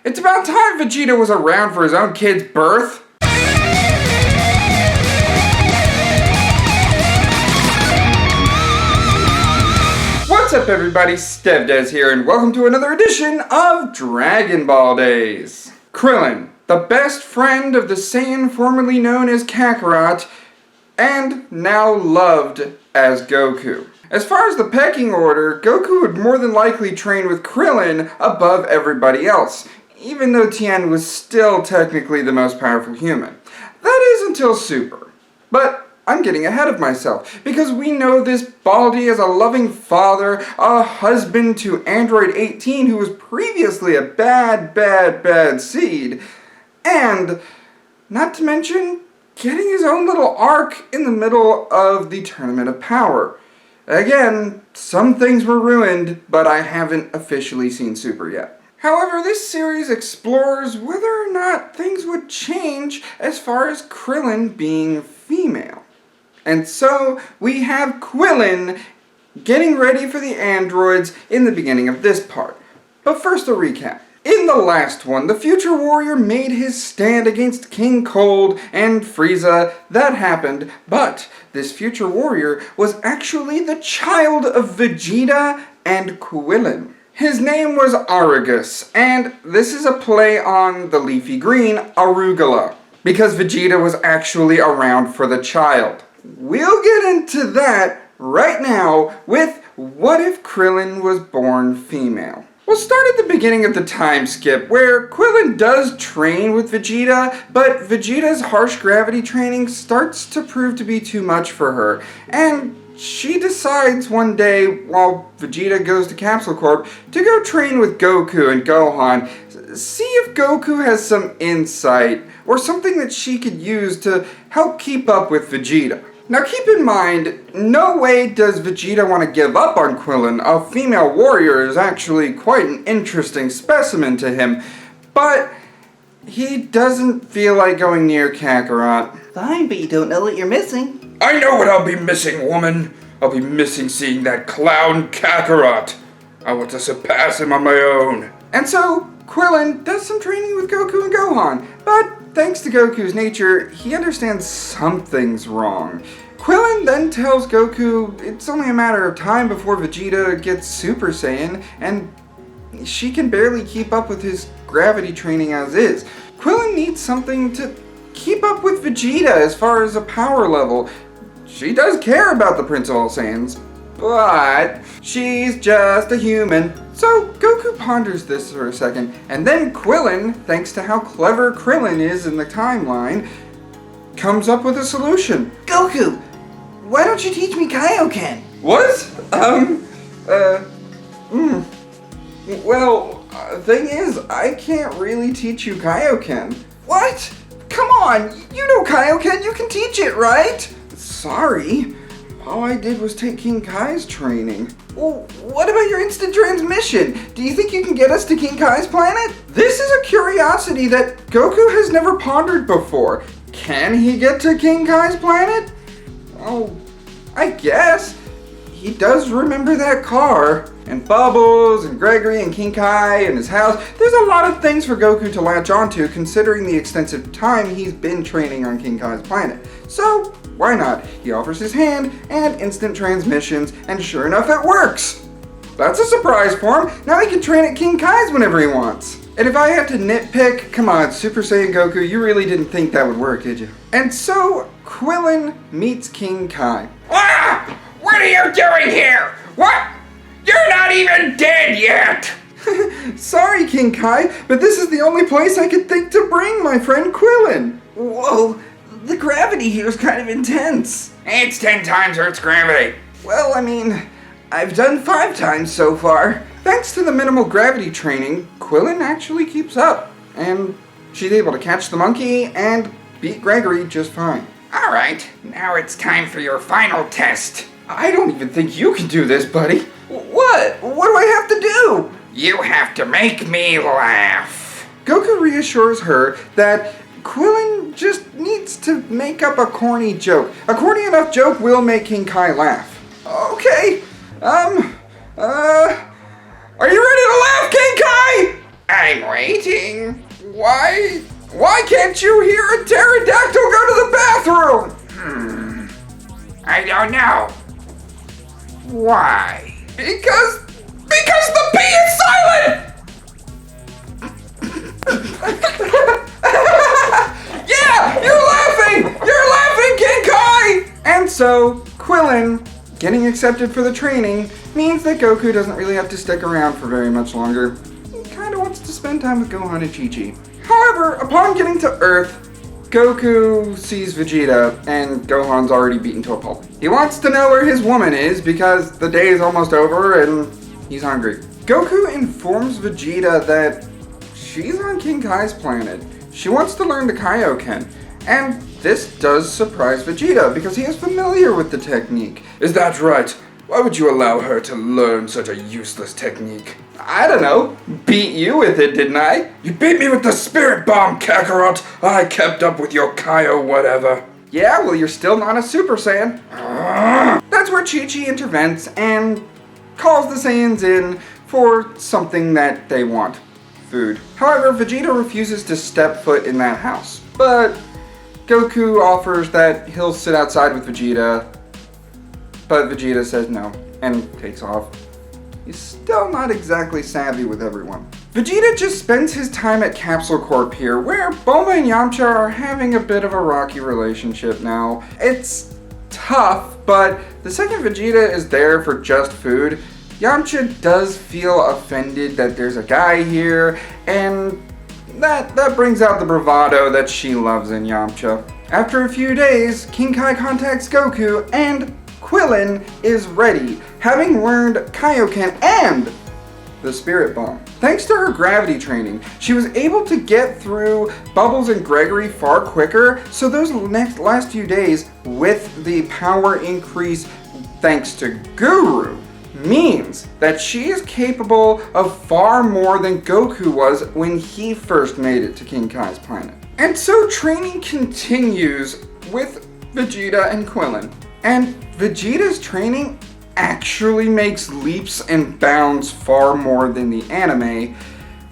It's about time Vegeta was around for his own kid's birth. What's up everybody, StevDez here, and welcome to another edition of Dragon Ball Days. Krillin, the best friend of the Saiyan formerly known as Kakarot, and now loved as Goku. As far as the pecking order, Goku would more than likely train with Krillin above everybody else, even though Tien was still technically the most powerful human. That is until Super. But I'm getting ahead of myself, because we know this Baldy as a loving father, a husband to Android 18 who was previously a bad seed, and, not to mention, getting his own little arc in the middle of the Tournament of Power. Again, some things were ruined, but I haven't officially seen Super yet. However, this series explores whether or not things would change as far as Krillin being female. And so, we have Kuillin getting ready for the androids in the beginning of this part. But first a recap. In the last one, the Future Warrior made his stand against King Cold and Frieza. That happened, but this Future Warrior was actually the child of Vegeta and Kuillin. His name was Argus, and this is a play on the leafy green, arugula, because Vegeta was actually around for the child. We'll get into that right now with what if Krillin was born female. We'll start at the beginning of the time skip, where Kuillin does train with Vegeta, but Vegeta's harsh gravity training starts to prove to be too much for her, and she decides one day, while Vegeta goes to Capsule Corp, to go train with Goku and Gohan, see if Goku has some insight, or something that she could use to help keep up with Vegeta. Now keep in mind, no way does Vegeta want to give up on Krillin. A female warrior is actually quite an interesting specimen to him, but he doesn't feel like going near Kakarot. Fine, but you don't know what you're missing. I know what I'll be missing, woman. I'll be missing seeing that clown Kakarot. I want to surpass him on my own. And so, Krillin does some training with Goku and Gohan, but thanks to Goku's nature, he understands something's wrong. Krillin then tells Goku it's only a matter of time before Vegeta gets Super Saiyan, and she can barely keep up with his gravity training as is. Krillin needs something to keep up with Vegeta as far as a power level. She does care about the Prince of All Saiyans, but she's just a human. So Goku ponders this for a second, and then Krillin, thanks to how clever Krillin is in the timeline, comes up with a solution. Goku, why don't you teach me Kaioken? What? Well, thing is, I can't really teach you Kaioken. What? Come on, you know Kaioken, you can teach it, right? Sorry, all I did was take King Kai's training. Well, what about your instant transmission? Do you think you can get us to King Kai's planet? This is a curiosity that Goku has never pondered before. Can he get to King Kai's planet? Oh, I guess. He does remember that car, and Bubbles, and Gregory, and King Kai, and his house. There's a lot of things for Goku to latch onto, considering the extensive time he's been training on King Kai's planet. So, why not? He offers his hand, and instant transmissions, and sure enough, it works! That's a surprise for him. Now he can train at King Kai's whenever he wants. And if I had to nitpick, come on, Super Saiyan Goku, you really didn't think that would work, did you? And so, Krillin meets King Kai. Ah! What are you doing here? What? You're not even dead yet! Sorry, King Kai, but this is the only place I could think to bring my friend Krillin. Whoa, the gravity here is kind of intense. It's 10 times Earth's gravity. Well, I mean, I've done 5 times so far. Thanks to the minimal gravity training, Krillin actually keeps up. And she's able to catch the monkey and beat Gregory just fine. Alright, now it's time for your final test. I don't even think you can do this, buddy. What? What do I have to do? You have to make me laugh. Goku reassures her that Kuillin just needs to make up a corny joke. A corny enough joke will make King Kai laugh. Okay. Are you ready to laugh, King Kai? I'm waiting. Why can't you hear a pterodactyl go to the bathroom? I don't know. Why? Because the P is silent! Yeah! You're laughing, King Kai! And so, Kuillin getting accepted for the training means that Goku doesn't really have to stick around for very much longer. He kinda wants to spend time with Gohan and Chi-Chi. However, upon getting to Earth, Goku sees Vegeta and Gohan's already beaten to a pulp. He wants to know where his woman is because the day is almost over and he's hungry. Goku informs Vegeta that she's on King Kai's planet. She wants to learn the Kaioken, and this does surprise Vegeta because he is familiar with the technique. Is that right? Why would you allow her to learn such a useless technique? I don't know, beat you with it, didn't I? You beat me with the Spirit Bomb, Kakarot! I kept up with your Kaio whatever. Yeah, well, you're still not a Super Saiyan. That's where Chi-Chi intervenes and calls the Saiyans in for something that they want. Food. However, Vegeta refuses to step foot in that house. But Goku offers that he'll sit outside with Vegeta, but Vegeta says no and takes off. He's still not exactly savvy with everyone. Vegeta just spends his time at Capsule Corp here, where Bulma and Yamcha are having a bit of a rocky relationship now. It's tough, but the second Vegeta is there for just food, Yamcha does feel offended that there's a guy here, and that brings out the bravado that she loves in Yamcha. After a few days, King Kai contacts Goku, and Kuillin is ready, having learned Kaioken and the Spirit Bomb. Thanks to her gravity training, she was able to get through Bubbles and Gregory far quicker, so those last few days, with the power increase thanks to Guru, means that she is capable of far more than Goku was when he first made it to King Kai's planet. And so training continues with Vegeta and Kuillin. And Vegeta's training actually makes leaps and bounds far more than the anime,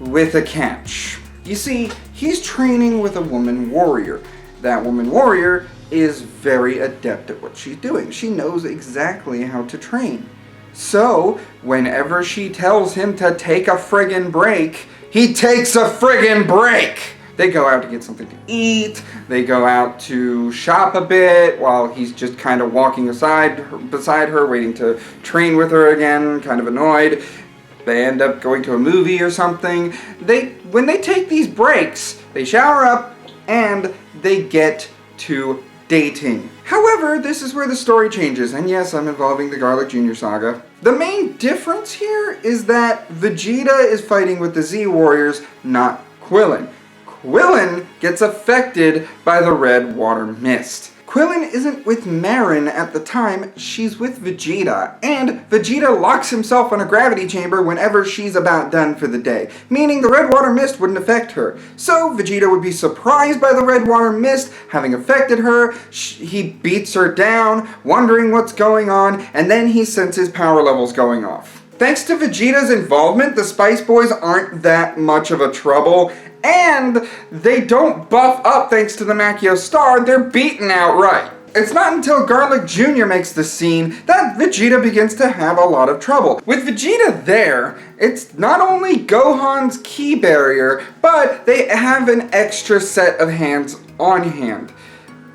with a catch. You see, he's training with a woman warrior. That woman warrior is very adept at what she's doing. She knows exactly how to train. So, whenever she tells him to take a friggin' break, he takes a friggin' break! They go out to get something to eat, they go out to shop a bit while he's just kind of walking beside her, waiting to train with her again, kind of annoyed. They end up going to a movie or something. When they take these breaks, they shower up and they get to dating. However, this is where the story changes, and yes, I'm involving the Garlic Jr. saga. The main difference here is that Vegeta is fighting with the Z Warriors, not Kuillin. Kuillin gets affected by the red water mist. Kuillin isn't with Marin at the time, she's with Vegeta, and Vegeta locks himself in a gravity chamber whenever she's about done for the day, meaning the red water mist wouldn't affect her. So Vegeta would be surprised by the red water mist having affected her, he beats her down, wondering what's going on, and then he senses power levels going off. Thanks to Vegeta's involvement, the Spice Boys aren't that much of a trouble, and they don't buff up thanks to the Macchio Star, they're beaten outright. It's not until Garlic Jr. makes the scene that Vegeta begins to have a lot of trouble. With Vegeta there, it's not only Gohan's ki barrier, but they have an extra set of hands on hand.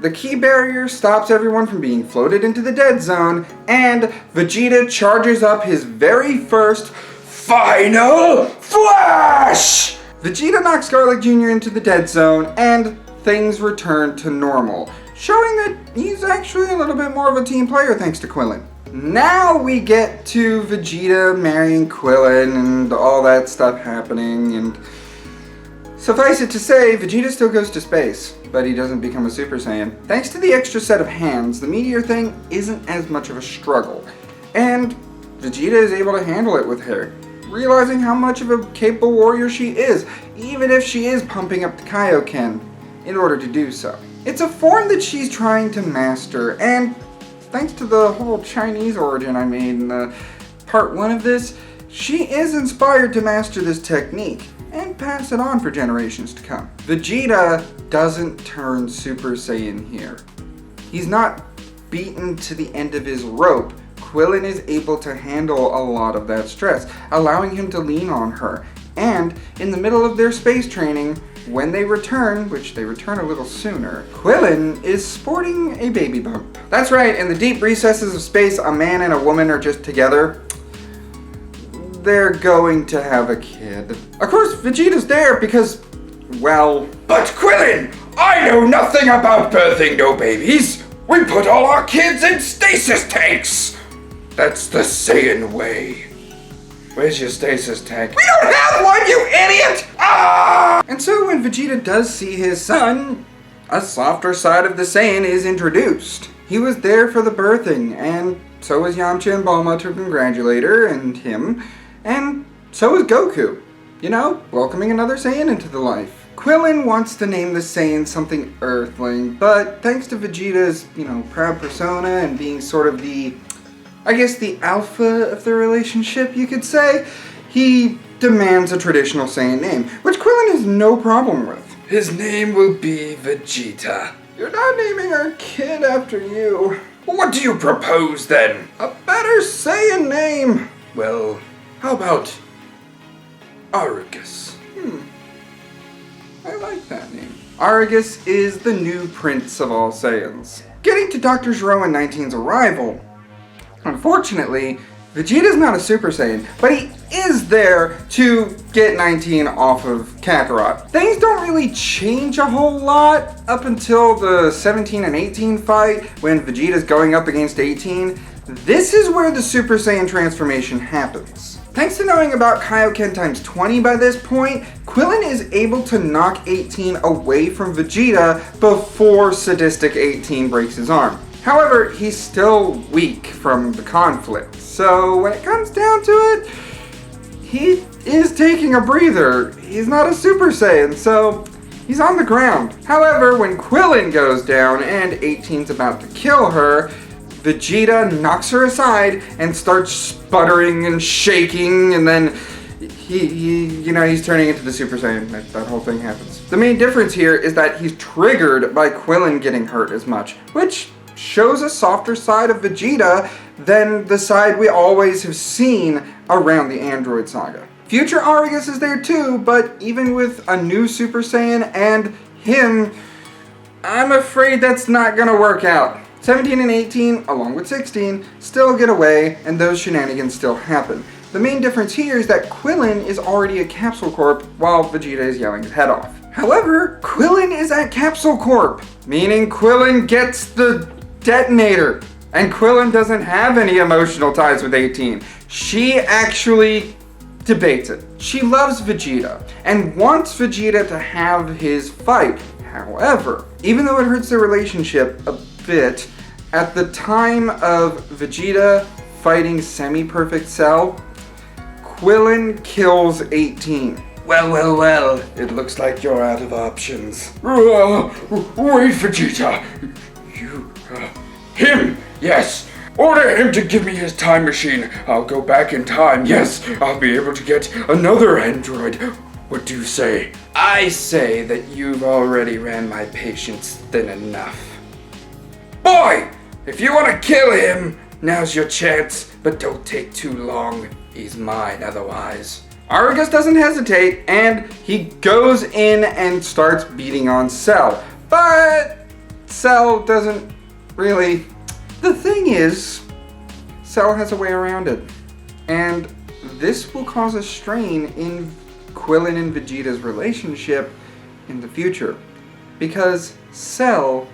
The ki barrier stops everyone from being floated into the dead zone, and Vegeta charges up his very first Final Flash! Vegeta knocks Garlic Jr. into the dead zone, and things return to normal, showing that he's actually a little bit more of a team player thanks to Kuillin. Now we get to Vegeta marrying Kuillin and all that stuff happening, and suffice it to say, Vegeta still goes to space, but he doesn't become a Super Saiyan. Thanks to the extra set of hands, the meteor thing isn't as much of a struggle, and Vegeta is able to handle it with her, realizing how much of a capable warrior she is, even if she is pumping up the Kaioken in order to do so. It's a form that she's trying to master, and thanks to the whole Chinese origin I made in the part 1 of this, she is inspired to master this technique. and pass it on for generations to come. Vegeta doesn't turn Super Saiyan here. He's not beaten to the end of his rope. Kuillin is able to handle a lot of that stress, allowing him to lean on her. And in the middle of their space training, when they return, which they return a little sooner, Kuillin is sporting a baby bump. That's right, in the deep recesses of space, a man and a woman are just together. They're going to have a kid. Of course, Vegeta's there because, well... But Krillin, I know nothing about birthing no babies. We put all our kids in stasis tanks. That's the Saiyan way. Where's your stasis tank? We don't have one, you idiot! Ah! And so when Vegeta does see his son, a softer side of the Saiyan is introduced. He was there for the birthing, and so was Yamcha and Bulma to congratulate her and him, and so was Goku. You know, welcoming another Saiyan into the life. Krillin wants to name the Saiyan something Earthling, but thanks to Vegeta's, proud persona and being sort of the alpha of the relationship, you could say, he demands a traditional Saiyan name, which Krillin has no problem with. His name will be Vegeta. You're not naming our kid after you. What do you propose then? A better Saiyan name. Well, how about Argus? I like that name. Argus is the new prince of all Saiyans. Getting to Dr. Gero and 19's arrival, unfortunately, Vegeta's not a Super Saiyan, but he is there to get 19 off of Kakarot. Things don't really change a whole lot up until the 17 and 18 fight when Vegeta's going up against 18. This is where the Super Saiyan transformation happens. Thanks to knowing about Kaioken times 20 by this point, Kuillin is able to knock 18 away from Vegeta before sadistic 18 breaks his arm. However, he's still weak from the conflict, so when it comes down to it, he is taking a breather. He's not a Super Saiyan, so he's on the ground. However, when Kuillin goes down and 18's about to kill her, Vegeta knocks her aside and starts sputtering and shaking, and then he's turning into the Super Saiyan. That whole thing happens. The main difference here is that he's triggered by Kuillin getting hurt as much, which shows a softer side of Vegeta than the side we always have seen around the Android Saga. Future Argus is there too, but even with a new Super Saiyan and him, I'm afraid that's not gonna work out. 17 and 18, along with 16, still get away, and those shenanigans still happen. The main difference here is that Kuillin is already a Capsule Corp, while Vegeta is yelling his head off. However, Kuillin is at Capsule Corp, meaning Kuillin gets the detonator, and Kuillin doesn't have any emotional ties with 18. She actually debates it. She loves Vegeta, and wants Vegeta to have his fight. However, even though it hurts their relationship a bit, at the time of Vegeta fighting Semi-Perfect Cell, Kuillin kills 18. Well, it looks like you're out of options. Wait, Vegeta. Him, yes. Order him to give me his time machine. I'll go back in time. Yes, I'll be able to get another android. What do you say? I say that you've already ran my patience thin enough. Boy, if you want to kill him, now's your chance, but don't take too long. He's mine otherwise. Argus doesn't hesitate, and he goes in and starts beating on Cell. But Cell doesn't really... The thing is, Cell has a way around it. And this will cause a strain in Kuillin and Vegeta's relationship in the future. Because Cell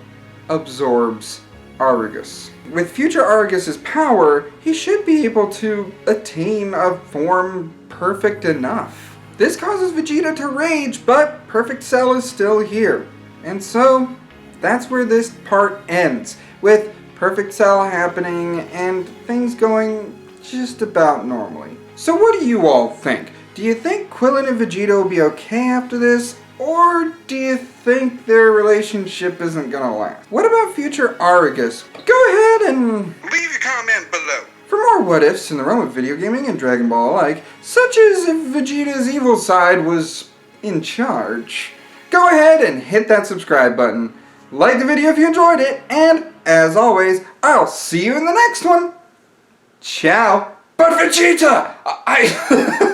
absorbs Argus. With future Argus's power, he should be able to attain a form perfect enough. This causes Vegeta to rage, but Perfect Cell is still here. And so, that's where this part ends, with Perfect Cell happening and things going just about normally. So what do you all think? Do you think Kuillin and Vegeta will be okay after this? Or do you think their relationship isn't gonna last? What about future Argus? Go ahead and Leave your comment below. for more what-ifs in the realm of video gaming and Dragon Ball alike, such as if Vegeta's evil side was in charge. Go ahead and hit that subscribe button. Like the video if you enjoyed it, and as always, I'll see you in the next one. Ciao. But Vegeta, I